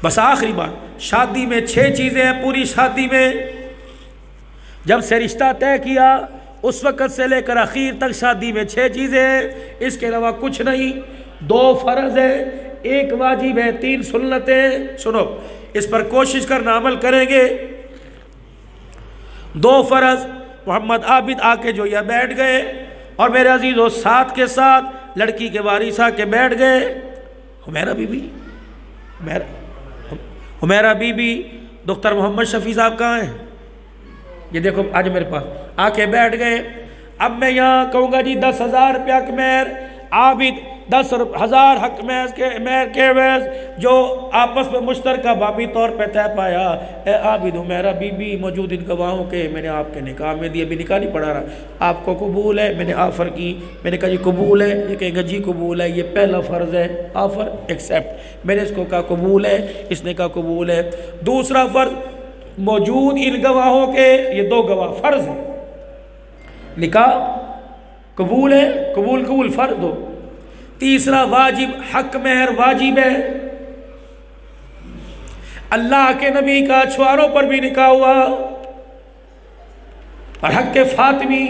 बस आखिरी बात, शादी में 6 चीज़ें हैं। पूरी शादी में जब से रिश्ता तय किया उस वक़्त से लेकर आखिर तक शादी में 6 चीज़ें हैं, इसके अलावा कुछ नहीं। 2 फ़र्ज़ है, 1 वाजिब है, 3 सुन्नतें। सुनो, इस पर कोशिश करना, अमल करेंगे। 2 फ़र्ज़, मोहम्मद आबिद आके जो यह बैठ गए और मेरे अजीज़ों साथ के साथ लड़की के वारिस आके बैठ गए। हुमैरा बीबी डॉक्टर मोहम्मद शफी साहब कहाँ हैं? ये देखो आज मेरे पास आके बैठ गए। अब मैं यहाँ कहूँगा जी 10,000 रुपया का मेहर, आबिद 10,000 हक मेहर के वैस जो आपस में मुश्तरका बाबी तौर पे तय पाया। ए आबिद हुमैरा बीबी मौजूद इन गवाहों के मैंने आपके निकाह में दिए, अभी निकाह नहीं पढ़ा रहा, आपको कबूल है? मैंने ऑफ़र की, मैंने कहा जी कबूल है। ये कहेगा जी कबूल है, ये पहला फ़र्ज़ है, ऑफ़र एक्सेप्ट। मैंने इसको कहा कबूल है, इसने कहा कबूल है। दूसरा फ़र्ज़, मौजूद इन गवाहों के ये 2 गवाह फ़र्ज़ है, निकाह कबूल है, कबूल फ़र्ज़ दो। तीसरा वाजिब, हक मेहर वाजिब है। अल्लाह के नबी का छुआरों पर भी निकाह हुआ और हक के फातिमी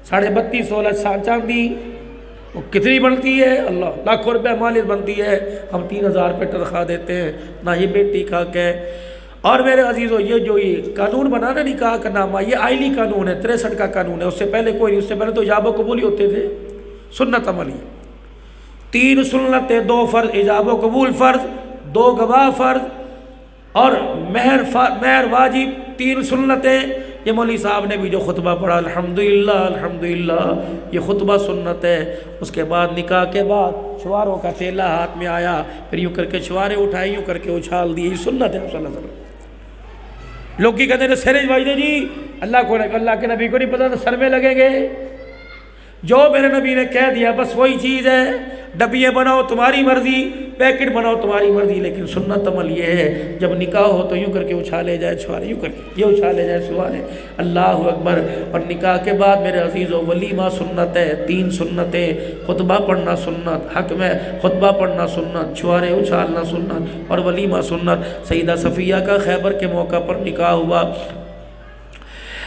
32.5 तोला चांदी वो कितनी बनती है? अल्लाह, लाखों रुपए मालिक बनती है। हम 3,000 रुपये तनख्वाह देते हैं, ना ये बेटी का है। और मेरे अजीज़ों, ये जो ये कानून बनाना निकाह का नामा, ये आइली कानून है, 63 का कानून है। उससे पहले कोई नहीं, उससे पहले तो इजाब कबूल ही होते थे, सुन्नत अमली। 3 सुन्नतें, 2 फ़र्ज़, इजाब कबूल फ़र्ज़, 2 गवाह फ़र्ज़ और मेहर वाजिब, 3 सुन्नतें। ये मौलवी साहब ने भी जो खुतबा पढ़ा, अल्हम्दुलिल्लाह अल्हम्दुलिल्लाह, ये खुतबा सुन्नत है। उसके बाद निकाह के बाद छुआरों का थैला हाथ में आया, फिर यूँ करके छुआरे उठाए, यूँ करके उछाल दिए, ये सुन्नत है सल्लल्लाहु अलैहि वसल्लम। लोग की कहते हैं सर भाई जी अल्लाह के नबी को नहीं पता तो सर में लगेंगे। जो मेरे नबी ने कह दिया बस वही चीज़ है। डब्बियाँ बनाओ तुम्हारी मर्जी, पैकेट बनाओ तुम्हारी मर्जी, लेकिन सुन्नत अमल ये है जब निकाह हो तो यूँ करके उछाले जाए छुआरे, यूँ करके ये उछाले जाए छुआरे, अल्लाह अकबर। और निकाह के बाद मेरे अजीज़ों वलीमा सुन्नत है, 3 सुन्नतें, खुतबा पढ़ना सुन्नत, हक में खुतबा पढ़ना सुन्नत, छुआरे उछालना सुन्नत और वलीमा सुन्नत। सईदा सफ़िया का खैबर के मौका पर निकाह हुआ,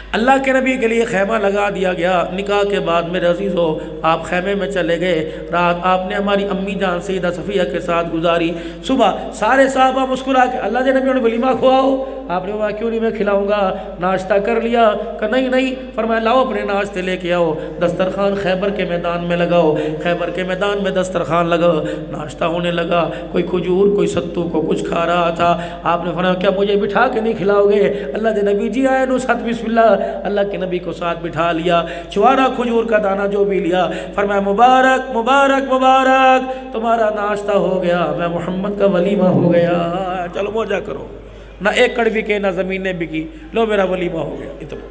अल्लाह के नबी के लिए खैमा लगा दिया गया। निकाह के बाद मेरे अजीज़ों आप खैमे में चले गए, रात आपने हमारी अम्मी जान सईदा सफ़िया के साथ गुजारी। सुबह सारे साहबा मुस्कुरा के अल्लाह के नबी उन्हें वलीमा खुआओ। आपने बोला क्यों नहीं, मैं खिलाऊंगा, नाश्ता कर लिया? कहा नहीं, फरमाया लाओ अपने नाश्ते लेके आओ, दस्तरखान खैबर के मैदान में लगाओ। खैबर के मैदान में दस्तरखान लगा, नाश्ता होने लगा, कोई खजूर कोई सत्तू को कुछ खा रहा था। आपने फरमाया क्या मुझे बिठा के नहीं खिलाओगे? अल्लाह के नबी जी आए नो साथ बिस्मिल्लाह, अल्लाह के नबी को साथ बिठा लिया, चुआरा खजूर का दाना जो भी लिया, फरमाया मुबारक मुबारक मुबारक, तुम्हारा नाश्ता हो गया, मैं मोहम्मद का वलीमा हो गया, चलो मौजा करो। ना एक कड़ बिके ना ज़मीनें बिकी, लो मेरा वलीमा हो गया। इतना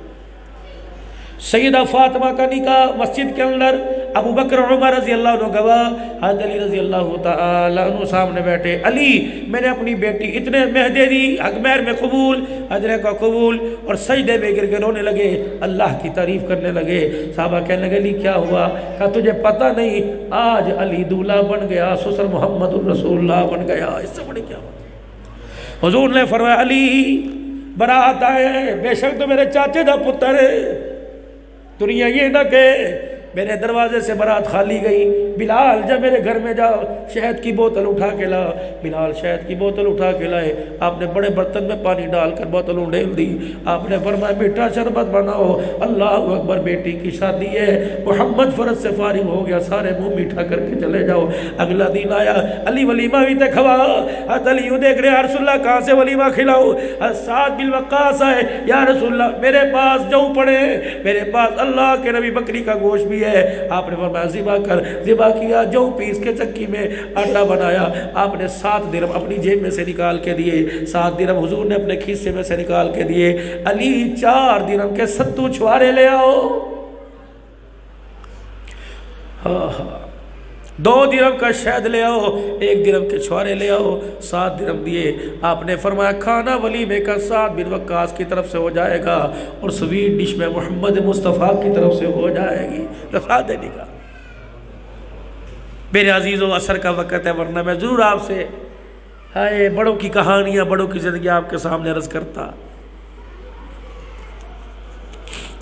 सैयदा फातिमा का निकाह मस्जिद के अंदर, अबू बकर उमर रज़ी अल्लाह अन्हु गवाह, हज़रत अली रज़ी अल्लाह तआला अन्हु सामने बैठे। अली मैंने अपनी बेटी इतने मेहदे दी, अकबर में कबूल, हजरे का कबूल। और सजदे में गिर के रोने लगे, अल्लाह की तारीफ़ करने लगे। साहबा कहने लगे अली क्या हुआ? कहा तुझे पता नहीं आज अली दूल्हा बन गया, ससुर मोहम्मदुर रसूलुल्लाह बन गया, इससे बड़ी क्या बात। हुजूर ने फरमाया अली बारात आए, बेशक तो मेरे चाचे का पुत्र है, दुनिया ये ना कहे मेरे दरवाजे से बारात खाली गई। बिलाल जब मेरे घर में जाओ शहद की बोतल उठा के ला। बिलाल शहद की बोतल उठा के लाए, आपने बड़े बर्तन में पानी डालकर बोतल उड़ेल दी। आपने फरमाया मीठा शरबत बनाओ, अल्लाह अकबर, बेटी की शादी है, मोहम्मद फ़र्ज से फारिग हो गया, सारे मुँह मीठा करके चले जाओ। अगला दिन आया, अली वलीमा भी तो खवा। अली यूँ देख रहे या रसूलल्लाह कहाँ से वलीमा खिलाओ? साद बिन वक्कास आए, या रसूलल्लाह मेरे पास जऊ पड़े, मेरे पास अल्लाह के नबी बकरी का गोश्त भी है। आपने फरमाया ज़िबा कर, ज़िबा किया, जौ पीस के चक्की में आटा बनाया। आपने 7 दिरहम अपनी जेब में से निकाल के दिए, 7 दिरहम हुजूर ने अपने खीसे में से निकाल के दिए। अली 4 दिरहम के सत्तू छुआरे ले आओ। हाँ 2 दिरहम का शहद ले आओ, 1 दिरहम के छुआरे ले आओ, 7 दिरहम दिए। आपने फरमाया खाना वलीमे का साद बिन वक्कास की तरफ से हो जाएगा और स्वीट डिश में मोहम्मद मुस्तफ़ा की तरफ से हो जाएगी। रखा देने का मेरे अजीज़ों असर का वक़्त है, वरना मैं ज़रूर आपसे हाय बड़ों की कहानियाँ, बड़ों की ज़िंदगी आपके सामने अर्ज़ करता।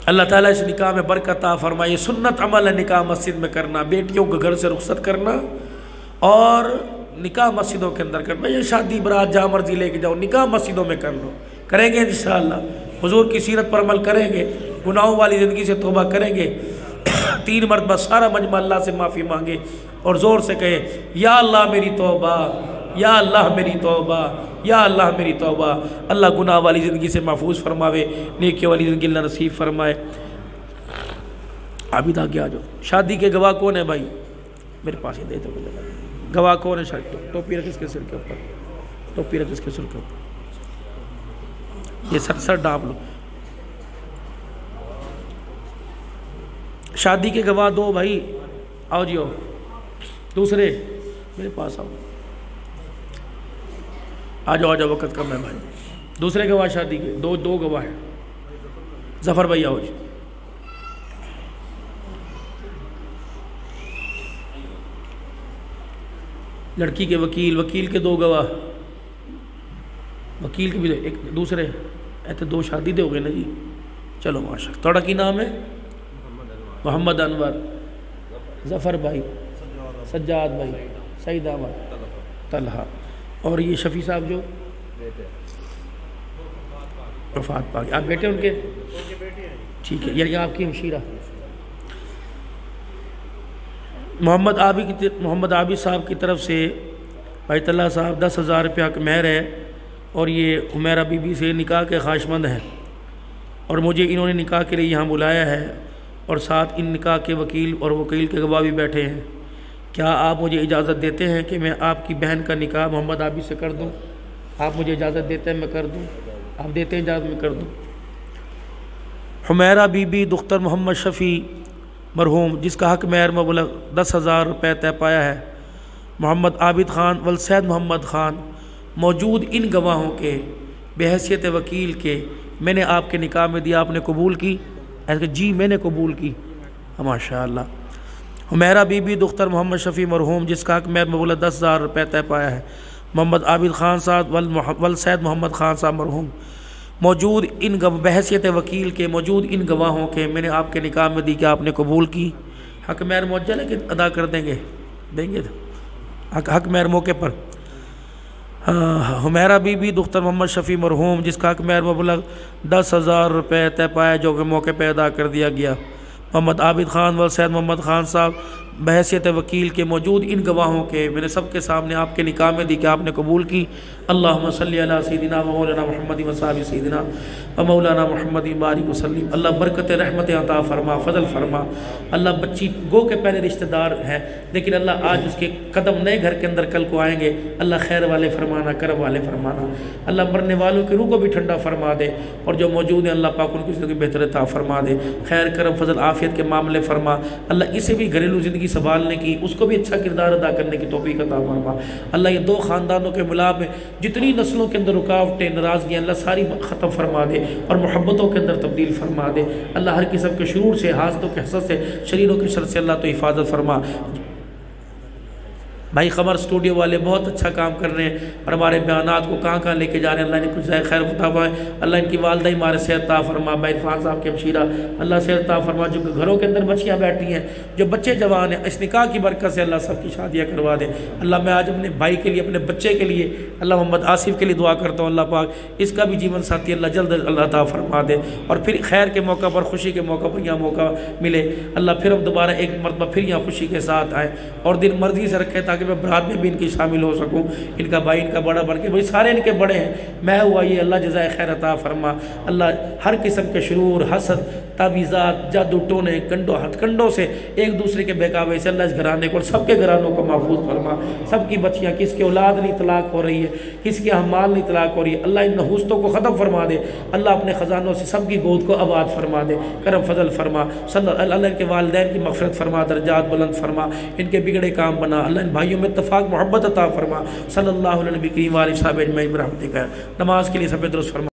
अल्लाह ताला इस निकाह में बरकत अता फरमाए। सुन्नत अमल है निकाह मस्जिद में करना, बेटियों को घर से रुखसत करना और निकाह मस्जिदों के अंदर करना। ये शादी बरात जहाँ मर्जी लेके जाओ, निकाह मस्जिदों में कर लो, करेंगे इंशाअल्लाह। हुजूर की सीरत पर अमल करेंगे, गुनाहों वाली ज़िंदगी से तौबा करेंगे। 3 मरतबा सारा मजमा अल्लाह से माफ़ी मांगे और ज़ोर से कहे, या अल्लाह मेरी तौबा, या अल्लाह मेरी तौबा, या अल्लाह मेरी तौबा। अल्लाह गुनाह वाली ज़िंदगी से महफूज फरमावे, नेकी वाली ज़िंदगी अल्लाह नसीब फरमाए। आबिद आगे आ जाओ। शादी के गवाह कौन है भाई? मेरे पास ही दे दो। गवाह कौन है शादी? टोपी रख इसके सिर के ऊपर, टोपी रख इसके सिर के ऊपर, ये सर डाप लो। शादी के गवाह दो भाई, आओ जी आओ। दूसरे मेरे पास आओ, आ जाओ आ जाओ, वक्त कम है भाई। दूसरे गवाह शादी के दो गवाह हैं। जफ़र भाई आओ जी। लड़की के वकील, वकील के 2 गवाह, वकील के भी एक दूसरे, ऐसे 2 शादी दे हो गए ना जी। चलो माशाअल्लाह। थोड़ा की नाम है? मोहम्मद अनवर, जफ़र भाई, सज्जाद भाई, सईद अहमद, तलहा। और ये शफ़ी साहब जो वफ़ात पा गए, आप बेटे उनके? ठीक है, यानी आपकी हमशीरा। मोहम्मद आबिद साहब की तरफ से भाई तल्ला साहब 10,000 रुपया का मेहर है और ये उमेरा बीबी से निकाह के ख्वाहिशमंद हैं और मुझे इन्होंने निकाह के लिए यहाँ बुलाया है और साथ इन निकाह के वकील और वकील के गवाह भी बैठे हैं। क्या आप मुझे इजाज़त देते हैं कि मैं आपकी बहन का निकाह मोहम्मद आबिद से कर दूँ? आप मुझे इजाज़त देते हैं मैं कर दूँ? आप देते हैं इजाज़त मैं कर दूँ? हुमैरा बीबी दुख्तर मोहम्मद शफ़ी मरहूम, जिसका हक मेहर मबलग 10,000 रुपये तय पाया है, मोहम्मद आबिद ख़ान वल सैद मोहम्मद ख़ान, मौजूद इन गवाहों के बहैसियत वकील के मैंने आपके निकाह में दिया, आपने कबूल की? ऐसे जी मैंने कबूल की। माशाअल्लाह। हुमैरा बीबी दुख्तर मोहम्मद शफ़ी मरहूम, जिसका हक मेहर मबलग 10,000 रुपये तय पाया है, मोहम्मद आबिद ख़ान साहब वल सैद मोहम्मद ख़ान साहब मरहूम, मौजूद इन बहैसियत वकील के मौजूद इन गवाहों के मैंने आपके निकाह में दी कि आपने कबूल की। हक मेहर मुअज्जल है कि अदा कर देंगे? देंगे हक मेहर मौके पर। हाँ, हुमैरा बीबी दुख्तर मोहम्मद शफ़ी मरहूम, जिसका हक मेहर मबलग 10,000 रुपये तय पाया, जो कि मौके पर अदा कर दिया गया। मोहम्मद आबिद ख़ान व सैद मोहम्मद ख़ान साहब बहैसियत वकील के मौजूद इन गवाहों के मैंने सबके सामने आपके निकाह में दी कि आपने कबूल की। अल्लाहुम्मा सल्ली अला सय्यिदिना व मौलाना मुहम्मद व सहाबी सय्यिदिना व मौलाना मुहम्मद बारिक वसल्लम। अल्लाह बरकत रहमत अता फरमा, फजल फरमा। अल्लाह बच्ची गो के पहले रिश्तेदार है, लेकिन अल्लाह आज उसके कदम नए घर के अंदर कल को आएंगे। अल्लाह खैर वाले फरमाना, करम वाले फरमाना। अल्लाह मरने वालों की रूह को भी ठंडा फरमा दे और जो मौजूद हैं अल्लाह पाक उनको ज़िंदगी बेहतर अता फरमा दे। खैर करम फजल आफियत के मामले फरमा। अल्लाह इसे भी घरेलू ज़िंदगी संभालने की, उसको भी अच्छा किरदार अदा करने की तौफीक अता फरमा। अल्लाह ये 2 ख़ानदानों के मिलाप में जितनी नस्लों के अंदर रुकावटें, नाराज़गियाँ, अल्लाह सारी ख़त्म फरमा दे और मोहब्बतों के अंदर तब्दील फरमा दे। अल्लाह हर किस्म के शुरूर से, हासदों के हसद से, शरीरों के शर से अल्लाह तो हिफाजत फरमा। भाई ख़मर स्टूडियो वाले बहुत अच्छा काम कर रहे हैं और हमारे बयानात को कहाँ कहाँ लेके जा रहे हैं। अल्लाह ने कुछ खैर फरमाए। अल्लाह इनकी वालदा हमारे सेहत अता फरमा। भाई इरफान साहब के हमशीरा, अल्लाह सेहत अता फरमा। जो घरों के अंदर बच्चियाँ बैठी हैं, जो बच्चे जवान हैं, इस निकाह की बरकत से अल्लाह सबकी शादियाँ करवा दे। अल्लाह मैं आज अपने भाई के लिए, अपने बच्चे के लिए, अल्लाह मोहम्मद आसिफ के लिए दुआ करता हूँ। अल्लाह पाक इसका भी जीवन साथी अल्लाह जल्द अल्लाह अता फरमा दे और फिर खैर के मौका पर, खुशी के मौका पर यहाँ मौका मिले। अल्लाह फिर हम दोबारा एक मरतबा फिर यहाँ खुशी के साथ आएँ और दिन मर्जी से रखे ताकि मैं बरात में भी इनकी शामिल हो सकूं। इनका भाई, इनका बड़ा बन के, भाई सारे इनके बड़े हैं, मैं हुआ ये। अल्लाह जज़ाए खैर अता फरमा। अल्लाह हर किस्म के शुरूर, हसद, तावीज़ात, जादू टोने, हथकंडों से, एक दूसरे के बहकावे से अल्लाह इस घराने को और सबके घरानों को महफूज फरमा। सबकी बच्चियाँ, किसकी औलाद नहीं तलाक हो रही है, किसकी हमाल नहीं तलाक हो रही है, अल्लाह इन नहूस्तों को ख़त्म फरमा दे। अल्लाह अपने ख़जानों से सबकी गोद को आबाद फरमा दे, करम फजल फरमा। अल्लाह इनके वालिदैन की मग़फ़िरत फरमा, दर्जात बुलंद फरमा, इनके बिगड़े काम बना। अल्लाह इन भाइयों में इत्तफ़ाक़ मोहब्बत अता फरमा। सल्लल्लाहु अलैहि व सल्लम। नमाज के लिए सब दुरुस्त फरमा।